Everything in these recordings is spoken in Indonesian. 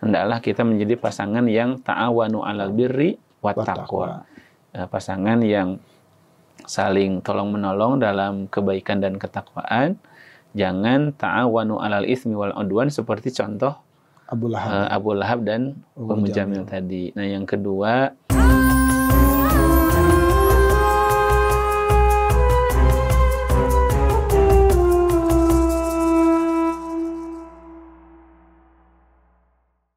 hendaklah kita menjadi pasangan yang ta'awanu 'alal birri wat taqwa. Pasangan yang saling tolong-menolong dalam kebaikan dan ketakwaan. Jangan ta'awanu 'alal itsmi wal 'udwan seperti contoh Abu Lahab dan Ummu Jamil tadi. Nah, yang kedua,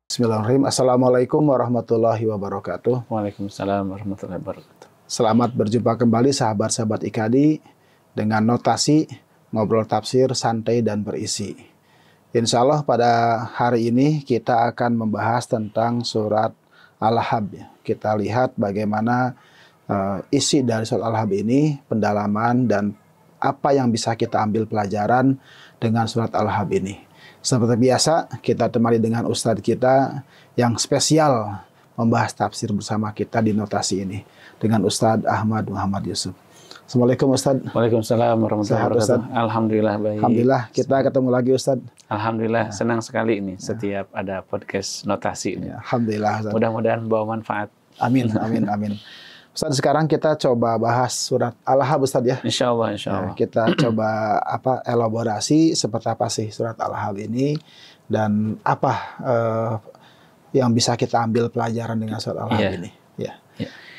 Bismillahirrahmanirrahim. Assalamualaikum warahmatullahi wabarakatuh. Waalaikumsalam warahmatullahi wabarakatuh. Selamat berjumpa kembali sahabat-sahabat IKADI dengan notasi ngobrol tafsir santai dan berisi. Insya Allah pada hari ini kita akan membahas tentang surat Al-Ahzab. Kita lihat bagaimana isi dari surat Al-Ahzab ini, pendalaman dan apa yang bisa kita ambil pelajaran dengan surat Al-Ahzab ini. Seperti biasa, kita temani dengan Ustadz kita yang spesial membahas tafsir bersama kita di notasi ini dengan Ustadz Ahmad Muhammad Yusuf. Assalamualaikum Ustadz. Waalaikumsalam warahmatullahi wabarakatuh. Alhamdulillah baik. Alhamdulillah kita ketemu lagi Ustadz. Alhamdulillah senang sekali ini setiap ada podcast notasi ini. Alhamdulillah Ustadz. Mudah-mudahan bawa manfaat. Amin, amin, amin. Ustadz, sekarang kita coba bahas surat Al-Ahzab Ustadz ya. Insya Allah, insya Allah. Kita coba elaborasi seperti apa sih surat Al-Ahzab ini dan apa yang bisa kita ambil pelajaran dengan surat Al-Ahzab ini. Ya.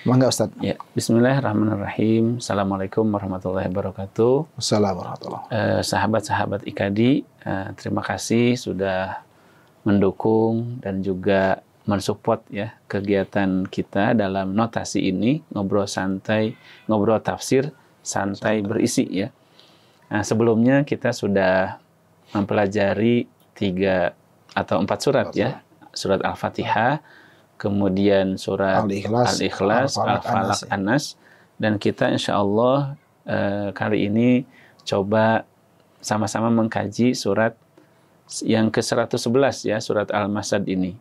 Mangga Ustadz. Ya. Bismillahirrahmanirrahim. Assalamualaikum warahmatullahi wabarakatuh. Assalamualaikum warahmatullahi. Sahabat-sahabat IKADI, terima kasih sudah mendukung dan juga mensupport ya kegiatan kita dalam notasi ini, ngobrol santai, ngobrol tafsir santai berisi ya. Nah, sebelumnya kita sudah mempelajari 3 atau 4 surat ya. Surat Al-Fatihah, kemudian surat Al-Ikhlas, Al-Falaq, An-Nas, dan kita insya Allah kali ini coba sama-sama mengkaji surat yang ke-111 ya, surat Al-Masad ini.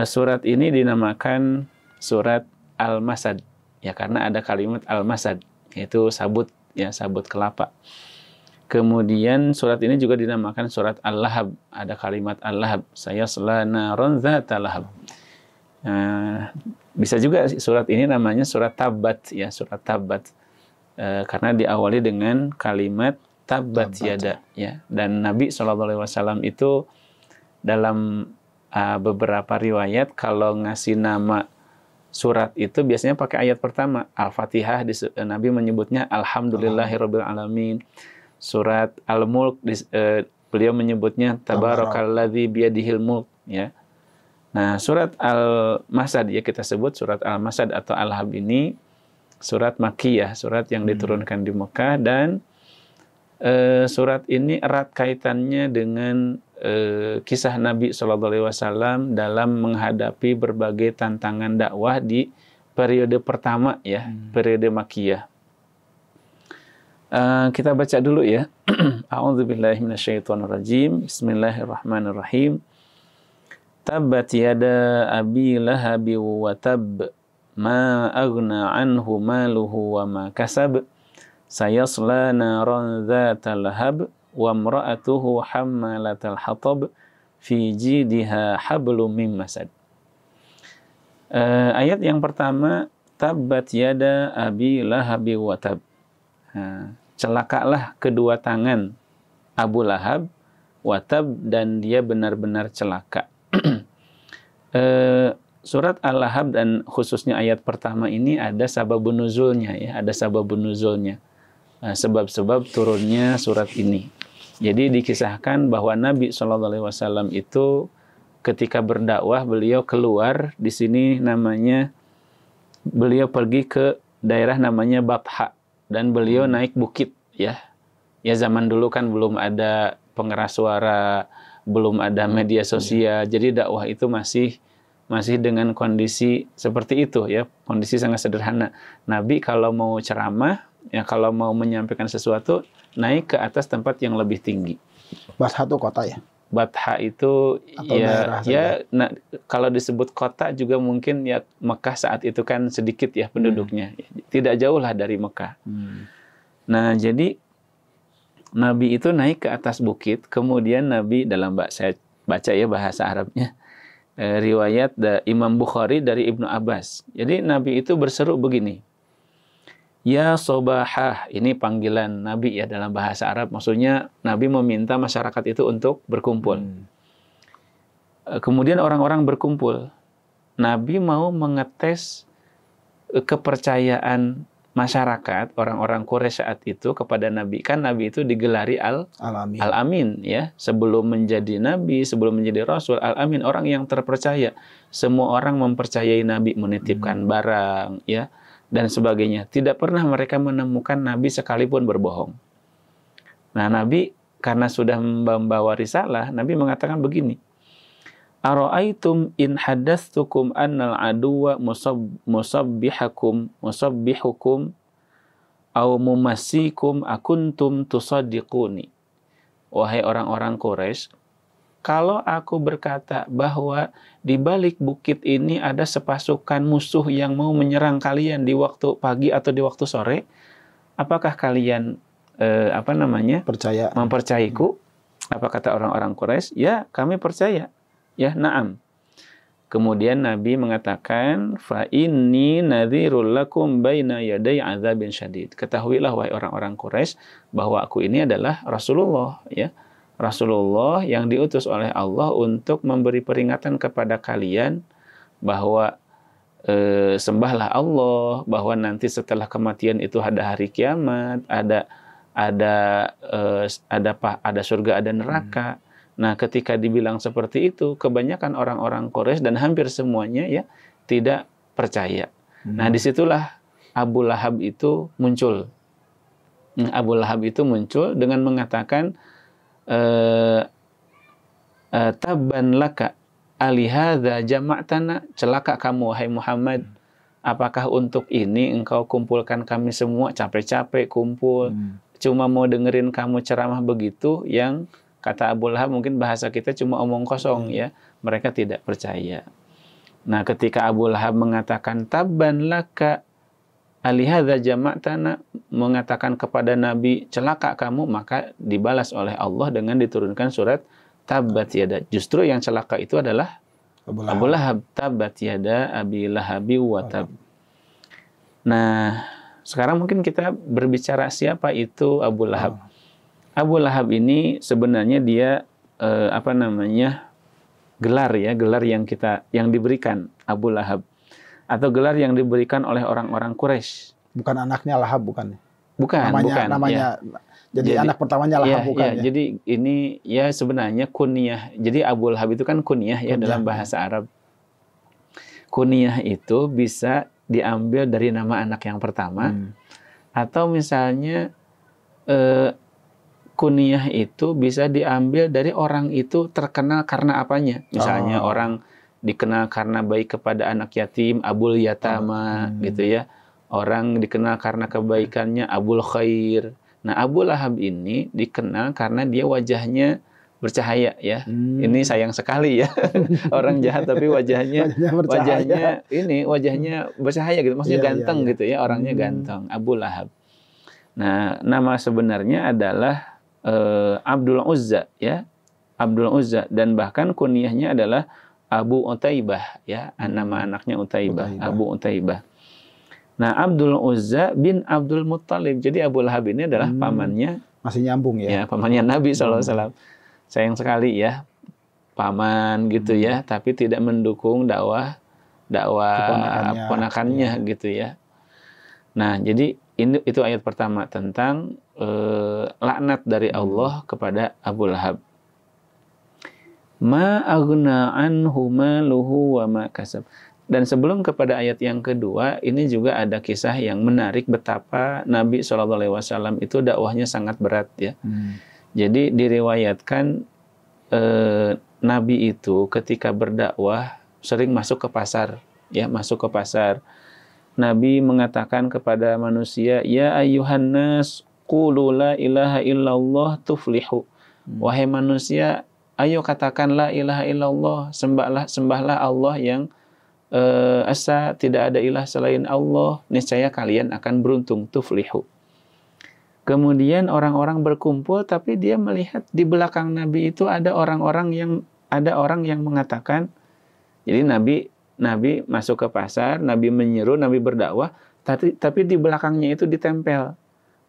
Surat ini dinamakan surat Al-Masad ya karena ada kalimat Al-Masad, yaitu sabut ya, sabut kelapa. Kemudian surat ini juga dinamakan surat Al-Lahab, ada kalimat Al-Lahab, sayasla naron dzata lahab. Bisa juga surat ini namanya surat Tabbat ya, surat Tabbat, karena diawali dengan kalimat Tabbat yada ya. Dan Nabi SAW itu dalam beberapa riwayat kalau ngasih nama surat itu biasanya pakai ayat pertama. Al-Fatihah Nabi menyebutnya Alhamdulillahirabbil alamin. Surat Al-Mulk beliau menyebutnya Tabarakalladzi biyadihil mulk ya. Nah, surat Al-Masad ya kita sebut surat Al-Masad atau Al-Ahzab ini surat Makkiyah, surat yang diturunkan di Mekah, dan surat ini erat kaitannya dengan kisah Nabi SAW dalam menghadapi berbagai tantangan dakwah di periode pertama ya, periode Makkiyah. Kita baca dulu ya. A'udzubillahi minasyaitonirrajim. Bismillahirrahmanirrahim. Tabbat yada abi lahabi wa tab ma aghna anhu maluhu wa ma kasab sayasla naran dzata lahab wa imra'atuhu hammalatal hatab fi jidha hablum mim masad. Ayat yang pertama, tabbat yada abi lahabi wa tab. Celakalah kedua tangan Abu Lahab, wa tab, dan dia benar-benar celaka. Surat Al-Lahab dan khususnya ayat pertama ini ada sababun nuzulnya ya, ada sababun nuzulnya. Sebab-sebab turunnya surat ini. Jadi dikisahkan bahwa Nabi SAW itu ketika berdakwah beliau keluar, di sini namanya beliau pergi ke daerah namanya Batha, dan beliau naik bukit ya. Ya zaman dulu kan belum ada pengeras suara, belum ada media sosial, jadi dakwah itu masih dengan kondisi seperti itu ya, kondisi sangat sederhana. Nabi kalau mau ceramah ya, kalau mau menyampaikan sesuatu, naik ke atas tempat yang lebih tinggi. Batha itu kota ya? Batha itu atau ya nah, kalau disebut kota juga mungkin ya, Mekah saat itu kan sedikit ya penduduknya. Tidak jauh lah dari Mekah. Nah, jadi Nabi itu naik ke atas bukit, kemudian Nabi dalam baca ya bahasa Arabnya. Riwayat Imam Bukhari dari Ibnu Abbas. Jadi Nabi itu berseru begini. Ya sobahah, ini panggilan Nabi ya dalam bahasa Arab. Maksudnya Nabi meminta masyarakat itu untuk berkumpul. Kemudian orang-orang berkumpul. Nabi mau mengetes kepercayaan masyarakat, orang-orang Quraisy saat itu kepada Nabi. Kan Nabi itu digelari Al-Amin ya. Sebelum menjadi Nabi, sebelum menjadi Rasul, Al-Amin, orang yang terpercaya. Semua orang mempercayai Nabi, menitipkan barang ya, dan sebagainya. Tidak pernah mereka menemukan Nabi sekalipun berbohong. Nah, Nabi karena sudah membawa risalah, Nabi mengatakan begini. Ara'aitum in haddatsukum annal aduwa musabbihukum au mumassikum akuntum tusaddiquni. Wahai orang-orang Quraisy, kalau aku berkata bahwa di balik bukit ini ada sepasukan musuh yang mau menyerang kalian di waktu pagi atau di waktu sore, apakah kalian mempercayaiku? Apa kata orang-orang Quraisy? Ya, kami percaya. Ya, na'am. Kemudian Nabi mengatakan, fa inni nadhirul lakum baina yaday adzabin syadid. Ketahuilah wahai orang-orang Quraisy bahwa aku ini adalah Rasulullah ya. Rasulullah yang diutus oleh Allah untuk memberi peringatan kepada kalian bahwa sembahlah Allah, bahwa nanti setelah kematian itu ada hari kiamat, ada surga, ada neraka. Nah, ketika dibilang seperti itu, kebanyakan orang-orang Quraisy dan hampir semuanya ya tidak percaya. Nah, disitulah Abu Lahab itu muncul. Abu Lahab itu muncul dengan mengatakan, tabban laka alihadza jama'tana, celaka kamu wahai Muhammad, apakah untuk ini engkau kumpulkan kami semua, capek-capek kumpul, cuma mau dengerin kamu ceramah begitu, yang kata Abu Lahab mungkin bahasa kita cuma omong kosong ya, mereka tidak percaya. Nah, ketika Abu Lahab mengatakan tabban laka alihadza jama'tana, mengatakan kepada Nabi celaka kamu, maka dibalas oleh Allah dengan diturunkan surat Tabbat Yada. Justru yang celaka itu adalah Abu Lahab. Tabbat Yada Abi Lahabi wa Tab. Nah, sekarang mungkin kita berbicara siapa itu Abu Lahab. Abu Lahab ini sebenarnya dia gelar yang diberikan Abu Lahab, atau gelar yang diberikan oleh orang-orang Quraisy. Bukan anaknya Lahab, bukan? Bukan. Namanya. Ya. Jadi anak pertamanya Lahab, bukan? Ya. Jadi ini ya sebenarnya kunyah. Jadi Abu Lahab itu kan kunyah ya dalam bahasa Arab. Kunyah itu bisa diambil dari nama anak yang pertama, atau misalnya kunyah itu bisa diambil dari orang itu terkenal karena apanya. Misalnya orang dikenal karena baik kepada anak yatim, Abul Yatama gitu ya. Orang dikenal karena kebaikannya, Abul Khair. Nah, Abu Lahab ini dikenal karena dia wajahnya bercahaya ya. Ini sayang sekali ya. Orang jahat tapi wajahnya bercahaya gitu. Maksudnya ganteng gitu ya, orangnya ganteng. Abu Lahab. Nah, nama sebenarnya adalah Abdul Uzza ya. Abdul Uzza, dan bahkan kunyahnya adalah Abu Utaibah ya. Nama anaknya Utaibah. Abu Utaibah. Nah, Abdul Uzza bin Abdul Muttalib. Jadi Abu Lahab ini adalah pamannya, masih nyambung ya. Ya, pamannya Nabi SAW. Sayang sekali ya, paman gitu ya, tapi tidak mendukung dakwah ponakannya gitu ya. Nah, jadi itu ayat pertama tentang laknat dari Allah kepada Abu Lahab. Ma aghna anhu maluhu wa ma kasab. Dan sebelum kepada ayat yang kedua, ini juga ada kisah yang menarik betapa Nabi SAW itu dakwahnya sangat berat ya. Jadi diriwayatkan Nabi itu ketika berdakwah sering masuk ke pasar ya, masuk ke pasar. Nabi mengatakan kepada manusia, ya ayyuhan nas qulu la ilaha illallah tuflihu. Wahai manusia, ayo katakan la ilaha illallah, sembahlah Allah yang asa tidak ada ilah selain Allah, niscaya kalian akan beruntung, tuflihu. Kemudian orang-orang berkumpul, tapi dia melihat di belakang Nabi itu ada orang-orang yang ada orang yang mengatakan, jadi Nabi masuk ke pasar, Nabi menyeru, Nabi berdakwah, tapi di belakangnya itu ditempel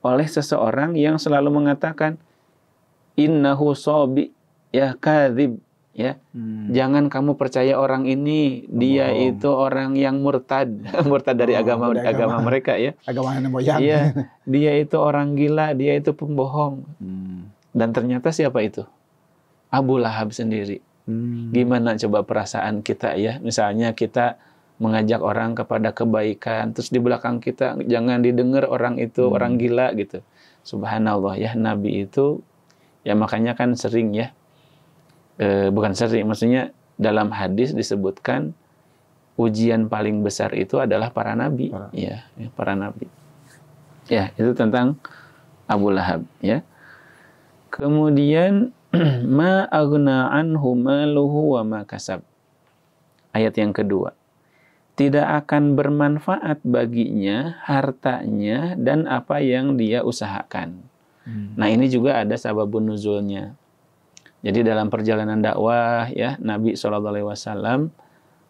oleh seseorang yang selalu mengatakan, innahu sobi, ya kadzib, ya. Jangan kamu percaya orang ini, dia Pembohong. itu orang yang murtad, murtad dari agama mereka ya. Agama nenek moyang. Iya, dia itu orang gila, dia itu pembohong. Dan ternyata siapa itu? Abu Lahab sendiri. Gimana coba perasaan kita ya? Misalnya kita mengajak orang kepada kebaikan, terus di belakang kita jangan didengar orang itu orang gila gitu. Subhanallah ya, Nabi itu ya makanya kan sering ya. Bukan sering, maksudnya dalam hadis disebutkan ujian paling besar itu adalah para nabi, ya, para nabi. Ya, itu tentang Abu Lahab, ya. Kemudian ma aghna anhu maluhu wa ma kasab. Ayat yang kedua. Tidak akan bermanfaat baginya hartanya dan apa yang dia usahakan. Nah, ini juga ada sababun nuzulnya. Jadi dalam perjalanan dakwah ya Nabi SAW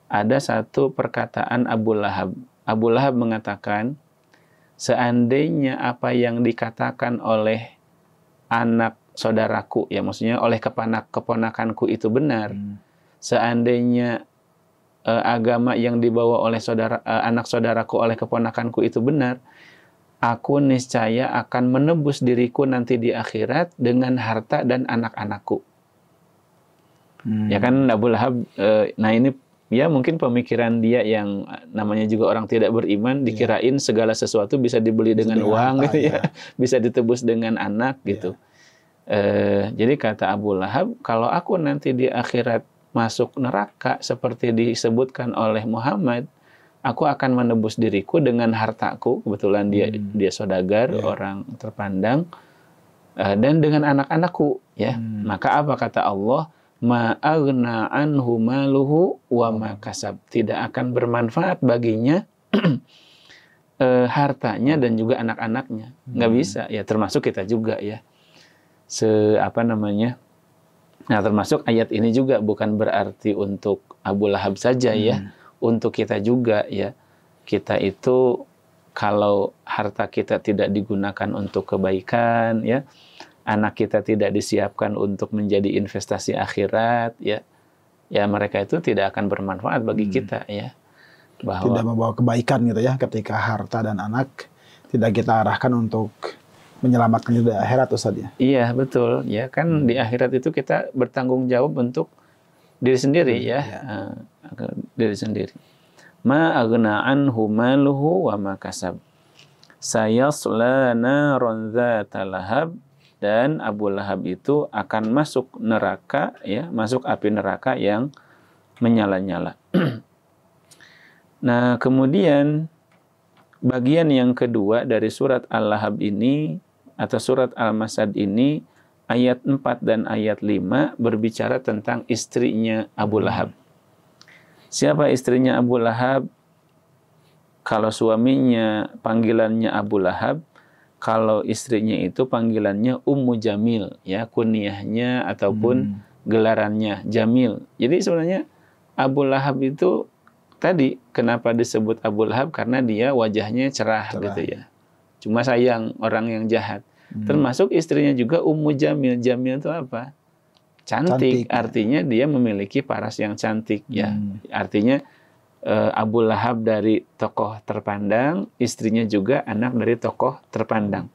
ada satu perkataan Abu Lahab. Abu Lahab mengatakan, seandainya apa yang dikatakan oleh anak saudaraku, ya maksudnya oleh keponakanku itu benar, seandainya agama yang dibawa oleh anak saudaraku oleh keponakanku itu benar, aku niscaya akan menebus diriku nanti di akhirat dengan harta dan anak-anakku. Ya kan Abu Lahab, nah ini ya mungkin pemikiran dia yang namanya juga orang tidak beriman, dikirain segala sesuatu bisa dibeli dengan uang gitu ya, bisa ditebus dengan anak gitu. Jadi kata Abu Lahab, kalau aku nanti di akhirat masuk neraka seperti disebutkan oleh Muhammad, aku akan menebus diriku dengan hartaku, kebetulan dia saudagar, orang terpandang, dan dengan anak-anakku ya. Maka apa kata Allah? Ma aghna anhu maluhu wa ma kasab. Tidak akan bermanfaat baginya hartanya dan juga anak-anaknya. Nggak bisa ya, termasuk kita juga ya. Nah, termasuk ayat ini juga bukan berarti untuk Abu Lahab saja ya, untuk kita juga ya. Kita itu kalau harta kita tidak digunakan untuk kebaikan ya, anak kita tidak disiapkan untuk menjadi investasi akhirat ya, ya mereka itu tidak akan bermanfaat bagi kita ya. Bahwa tidak membawa kebaikan gitu ya, ketika harta dan anak tidak kita arahkan untuk menyelamatkan di akhirat Ustaz ya. Iya betul ya kan, di akhirat itu kita bertanggung jawab untuk diri sendiri ya. Diri sendiri. Ma aghna anhu maluhu wa ma kasab. Sayasla naran dzata lahab. Dan Abu Lahab itu akan masuk neraka ya, masuk api neraka yang menyala-nyala. Nah, kemudian bagian yang kedua dari surat Al-Lahab ini atau surat Al-Masad ini, ayat 4 dan ayat 5 berbicara tentang istrinya Abu Lahab. Siapa istrinya Abu Lahab? Kalau suaminya panggilannya Abu Lahab, kalau istrinya itu panggilannya Ummu Jamil, ya kunyahnya ataupun gelarannya Jamil. Jadi sebenarnya Abu Lahab itu tadi kenapa disebut Abu Lahab, karena dia wajahnya cerah gitu ya. Cuma sayang orang yang jahat. Termasuk istrinya juga Ummu Jamil. Jamil itu apa? Cantik. Artinya dia memiliki paras yang cantik ya. Artinya Abu Lahab dari tokoh terpandang, istrinya juga anak dari tokoh terpandang.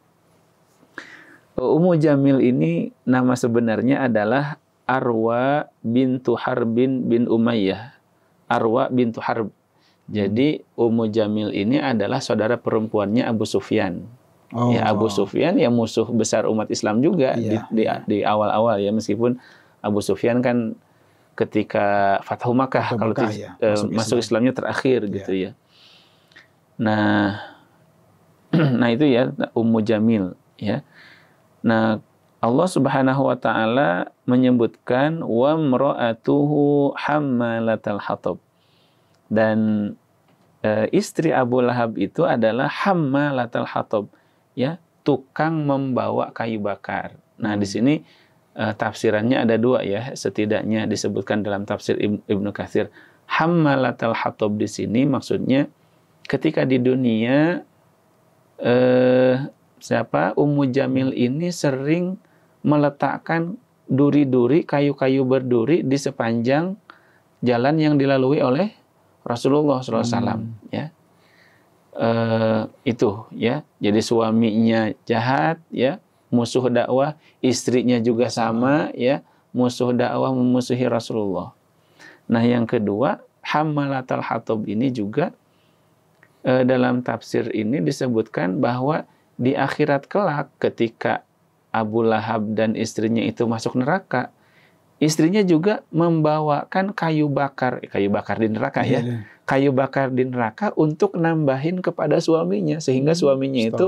Ummu Jamil ini nama sebenarnya adalah Arwa bintu Harbin bin Umayyah. Arwa bintu Harb. Jadi Ummu Jamil ini adalah saudara perempuannya Abu Sufyan. Ya, Abu Sufyan ya musuh besar umat Islam juga di awal-awal ya, meskipun Abu Sufyan kan ketika Fathu Makkah, kalau masuk Islamnya terakhir gitu ya. Nah, nah itu ya Ummu Jamil ya. Nah, Allah Subhanahu wa taala menyebutkan wa mra'atuhu hammalatal hatab. Dan istri Abu Lahab itu adalah hammalatal hatab ya, tukang membawa kayu bakar. Nah, di sini tafsirannya ada dua ya, setidaknya disebutkan dalam tafsir Ibnu Katsir. Hammalatal hatab di sini maksudnya ketika di dunia Ummu Jamil ini sering meletakkan duri-duri, kayu-kayu berduri di sepanjang jalan yang dilalui oleh Rasulullah SAW. Ya. Itu ya. Jadi suaminya jahat ya, musuh dakwah, istrinya juga sama ya, musuh dakwah, memusuhi Rasulullah. Nah, yang kedua, hammalatal hatab ini juga dalam tafsir ini disebutkan bahwa di akhirat kelak ketika Abu Lahab dan istrinya itu masuk neraka, istrinya juga membawakan kayu bakar di neraka ya. Kayu bakar di neraka untuk nambahin kepada suaminya sehingga suaminya itu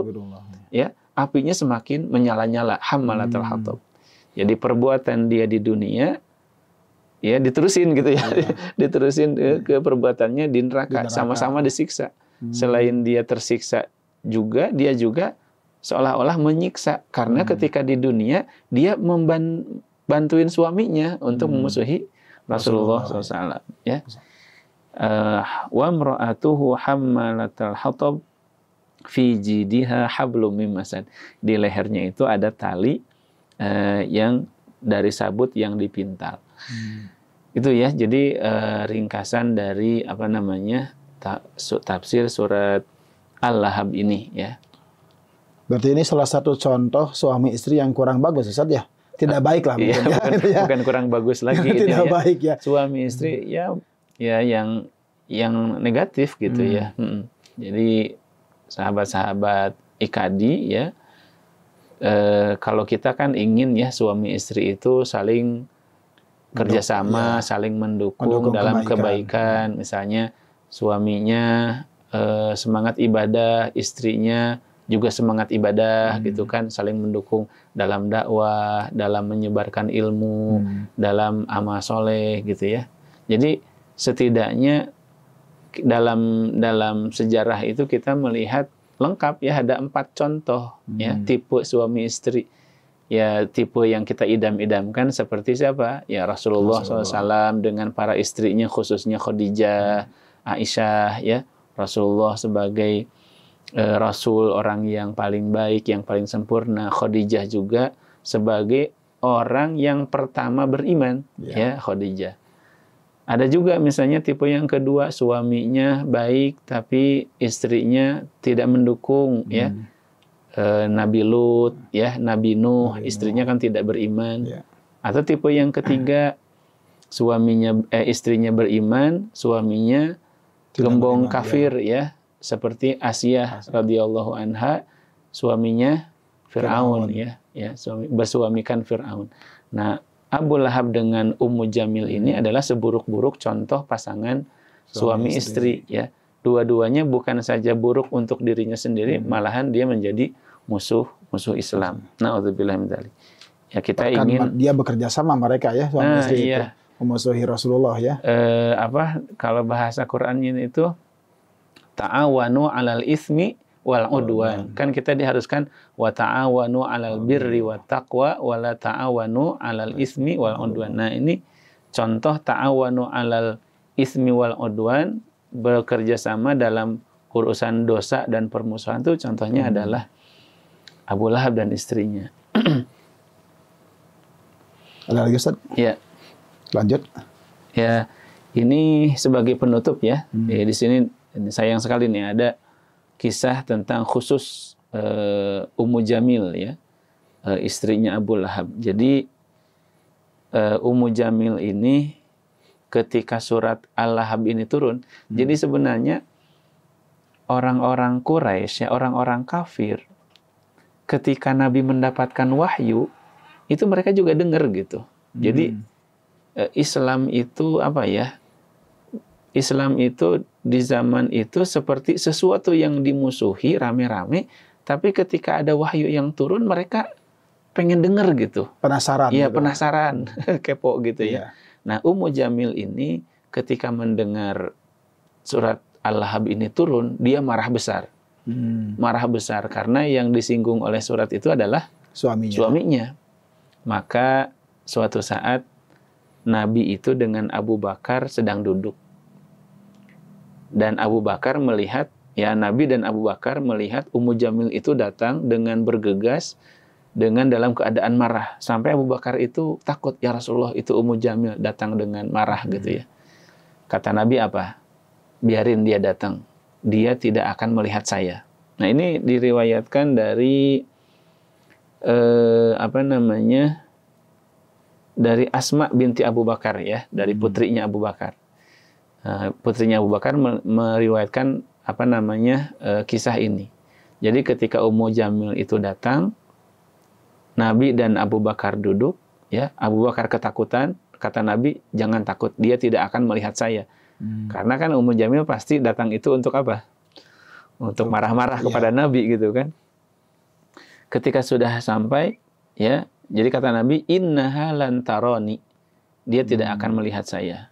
ya apinya semakin menyala-nyala. Hammalatul hatab. Jadi perbuatan dia di dunia ya diterusin gitu ya. Diterusin ke perbuatannya di neraka, sama-sama disiksa. Selain dia tersiksa juga, dia juga seolah-olah menyiksa karena ketika di dunia dia bantuin suaminya untuk memusuhi Rasulullah SAW ya. Wa imra'atuhu hammalatal hatab fi jidiha hablum min masad. Di lehernya itu ada tali yang dari sabut yang dipintal. Itu ya. Jadi ringkasan dari tafsir surat Al-Lahab ini ya. Berarti ini salah satu contoh suami istri yang kurang bagus, Ustaz ya? Tidak baik lah mungkin. Iya, bukan kurang bagus lagi. Tidak ya. baik ya. Suami istri ya yang negatif gitu ya. Jadi sahabat-sahabat IKADI ya, kalau kita kan ingin ya suami istri itu saling kerjasama, saling mendukung dalam kebaikan. Misalnya suaminya semangat ibadah, istrinya juga semangat ibadah gitu kan, saling mendukung dalam dakwah, dalam menyebarkan ilmu, dalam amal soleh gitu ya. Jadi setidaknya dalam sejarah itu kita melihat lengkap ya, ada 4 contoh ya tipe suami istri. Ya tipe yang kita idam-idamkan seperti siapa? Ya Rasulullah SAW dengan para istrinya, khususnya Khadijah, Aisyah ya. Rasulullah sebagai Rasul, orang yang paling baik, yang paling sempurna. Khadijah juga sebagai orang yang pertama beriman ya Khadijah. Ada juga misalnya tipe yang kedua, suaminya baik tapi istrinya tidak mendukung ya. Nabi Lut ya, Nabi Nuh, istrinya kan tidak beriman. Atau tipe yang ketiga, istrinya beriman, suaminya gembong kafir ya, seperti Asiyah radhiyallahu anha, suaminya Fir'aun ya, bersuamikan Fir'aun. Nah, Abu Lahab dengan Ummu Jamil ini adalah seburuk-buruk contoh pasangan suami istri ya. Dua-duanya bukan saja buruk untuk dirinya sendiri, malahan dia menjadi musuh Islam. Na'udzubillah min dzalik. Ya kita ingin dia bekerja sama mereka ya, suami istri itu memusuhi Rasulullah ya. Kalau bahasa Qur'annya itu ta'awanu 'alal itsmi wal 'udwan. Kan kita diharuskan wa ta'awanu 'alal birri wat taqwa wa la ta'awanu 'alal itsmi wal 'udwan. Nah, ini contoh ta'awanu 'alal itsmi wal 'udwan, bekerja sama dalam urusan dosa dan permusuhan itu contohnya adalah Abu Lahab dan istrinya. Ada lagi Ustaz? Ya. Lanjut. Ya, ini sebagai penutup ya. Di sini sayang sekali nih ada kisah tentang khusus Ummu Jamil ya, istrinya Abu Lahab. Jadi Ummu Jamil ini ketika surat Al-Lahab ini turun, jadi sebenarnya orang-orang Quraisy ya, orang-orang kafir, ketika Nabi mendapatkan wahyu, itu mereka juga dengar gitu. Jadi Islam itu Islam itu di zaman itu seperti sesuatu yang dimusuhi rame-rame, tapi ketika ada wahyu yang turun mereka pengen dengar gitu. Penasaran. Iya, gitu. penasaran, kepo gitu ya. Nah, Ummu Jamil ini ketika mendengar surat Al-Lahab ini turun, dia marah besar. Marah besar karena yang disinggung oleh surat itu adalah suaminya. Maka suatu saat Nabi itu dengan Abu Bakar sedang duduk. Dan Abu Bakar melihat, ya Nabi dan Abu Bakar melihat Ummu Jamil itu datang dengan bergegas, dengan dalam keadaan marah. Sampai Abu Bakar itu takut, ya Rasulullah itu Ummu Jamil datang dengan marah gitu ya. Kata Nabi apa? Biarin dia datang. Dia tidak akan melihat saya. Nah ini diriwayatkan dari dari Asma binti Abu Bakar ya, dari putrinya Abu Bakar. Putrinya Abu Bakar meriwayatkan kisah ini. Jadi ketika Ummu Jamil itu datang, Nabi dan Abu Bakar duduk, ya Abu Bakar ketakutan, kata Nabi jangan takut, dia tidak akan melihat saya. Karena kan Ummu Jamil pasti datang itu untuk apa? Untuk marah-marah kepada Nabi gitu kan. Ketika sudah sampai, ya, jadi kata Nabi, innaha lan taroni. Dia tidak akan melihat saya.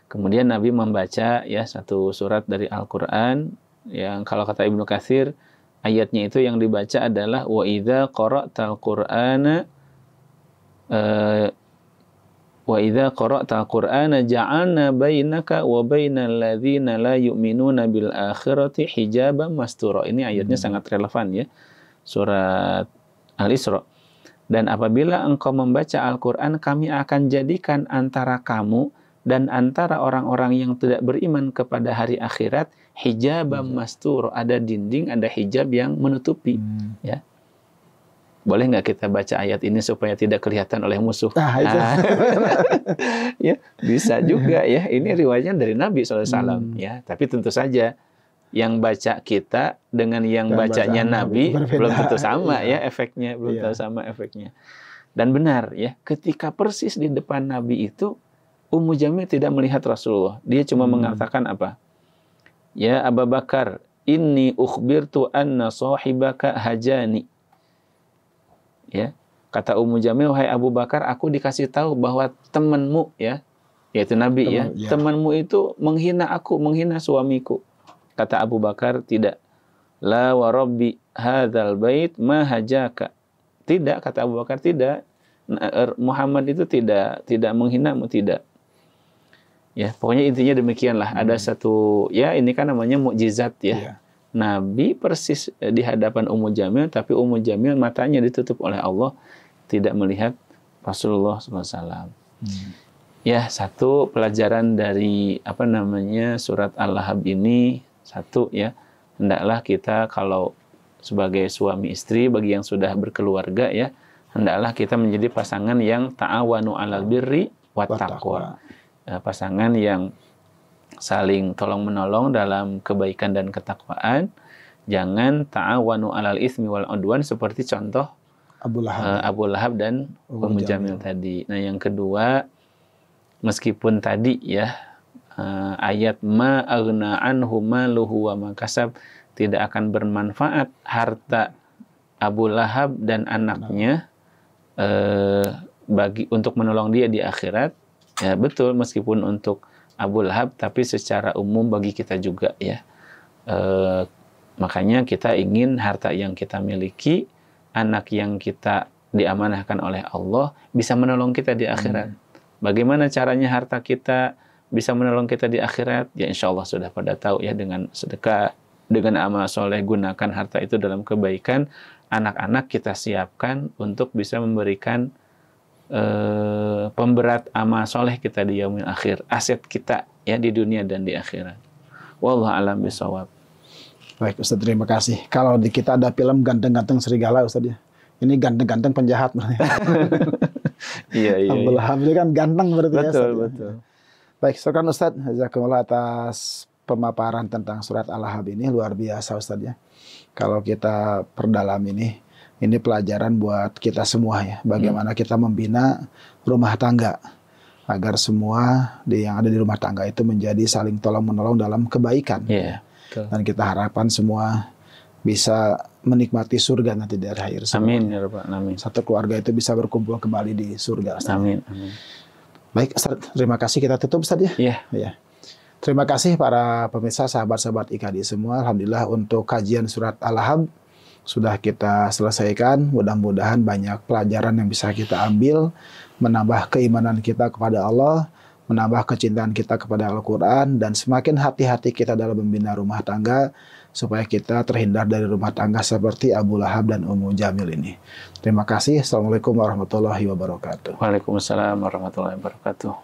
Kemudian Nabi membaca ya satu surat dari Al-Qur'an yang kalau kata Ibnu Katsir ayatnya itu yang dibaca adalah wa idza qara'tal Qur'ana wa idza qara'tal Qur'ana ja'alna bainaka wa bainal ladzina la yu'minuna bil akhirati hijaban mastura. Ini ayatnya sangat relevan ya. Surat Al-Isra. Dan apabila engkau membaca Al-Qur'an, kami akan jadikan antara kamu dan antara orang-orang yang tidak beriman kepada hari akhirat hijaban mastur, ada dinding, ada hijab yang menutupi. Ya. Boleh nggak kita baca ayat ini supaya tidak kelihatan oleh musuh? Ya, bisa juga ya. Ini riwayatnya dari Nabi SAW. Ya, tapi tentu saja yang baca kita dengan yang bacanya Nabi belum tentu sama ya efeknya, belum tentu sama efeknya. Dan benar ya, ketika persis di depan Nabi itu Ummu Jamil tidak melihat Rasulullah. Dia cuma mengatakan apa? Ya Abu Bakar, inni ukhbirtu anna sahibaka hajani. Ya, kata Ummu Jamil, wahai Abu Bakar, aku dikasih tahu bahwa temanmu ya, yaitu Nabi temanmu itu menghina aku, menghina suamiku. Kata Abu Bakar, tidak. La wa rabbi hadzal bait ma hajaka. Tidak, kata Abu Bakar, tidak. Muhammad itu tidak menghinamu, tidak. Ya, pokoknya intinya demikianlah. Ada satu, ya ini kan namanya mukjizat ya. Nabi persis di hadapan Ummu Jamil, tapi Ummu Jamil matanya ditutup oleh Allah, tidak melihat Rasulullah SAW. Ya, satu pelajaran dari surat Al-Lahab ini, satu ya, hendaklah kita kalau sebagai suami istri bagi yang sudah berkeluarga ya, hendaklah kita menjadi pasangan yang ta'awanu 'alal birri wat taqwa. Pasangan yang saling tolong-menolong dalam kebaikan dan ketakwaan. Jangan ta'awanu 'alal itsmi wal 'udwan seperti contoh Abu Lahab dan Ummu Jamil tadi. Nah, yang kedua, meskipun tadi ya ayat ma aghna anhu maluhu wa ma kasab, tidak akan bermanfaat harta Abu Lahab dan anaknya untuk menolong dia di akhirat. Ya betul, meskipun untuk Abu Lahab, tapi secara umum bagi kita juga ya. Makanya kita ingin harta yang kita miliki, anak yang kita diamanahkan oleh Allah bisa menolong kita di akhirat. Bagaimana caranya harta kita bisa menolong kita di akhirat? Ya insya Allah sudah pada tahu ya, dengan sedekah, dengan amal soleh, gunakan harta itu dalam kebaikan. Anak-anak kita siapkan untuk bisa memberikan pemberat amal soleh kita di yaumil akhir, aset kita ya di dunia dan di akhirat. Wallahu a'lam bishawab. Baik Ustaz, terima kasih. Kalau di kita ada film ganteng-ganteng serigala Ustaz ya. Ini ganteng-ganteng penjahat berarti. Iya. Abu Lahab itu kan ganteng berarti ya. Betul. Baik, silakan Ustaz. Jazakumullah atas pemaparan tentang surat Al-Lahab ini, luar biasa Ustaz ya. Kalau kita perdalam ini pelajaran buat kita semua ya. Bagaimana kita membina rumah tangga agar semua yang ada di rumah tangga itu menjadi saling tolong-menolong dalam kebaikan. Yeah. Dan kita harapkan semua bisa menikmati surga nanti di akhir. Amin ya Rabbal alamin. Satu keluarga itu bisa berkumpul kembali di surga. Ustaz. Amin. Baik, Ustaz, terima kasih. Kita tutup Ustaz ya. Iya. Terima kasih para pemirsa, sahabat-sahabat IKADI semua. Alhamdulillah untuk kajian surat Al-Lahab sudah kita selesaikan. Mudah-mudahan banyak pelajaran yang bisa kita ambil, menambah keimanan kita kepada Allah, menambah kecintaan kita kepada Al-Quran, dan semakin hati-hati kita dalam membina rumah tangga, supaya kita terhindar dari rumah tangga seperti Abu Lahab dan Ummu Jamil ini. Terima kasih. Assalamualaikum warahmatullahi wabarakatuh. Waalaikumsalam warahmatullahi wabarakatuh.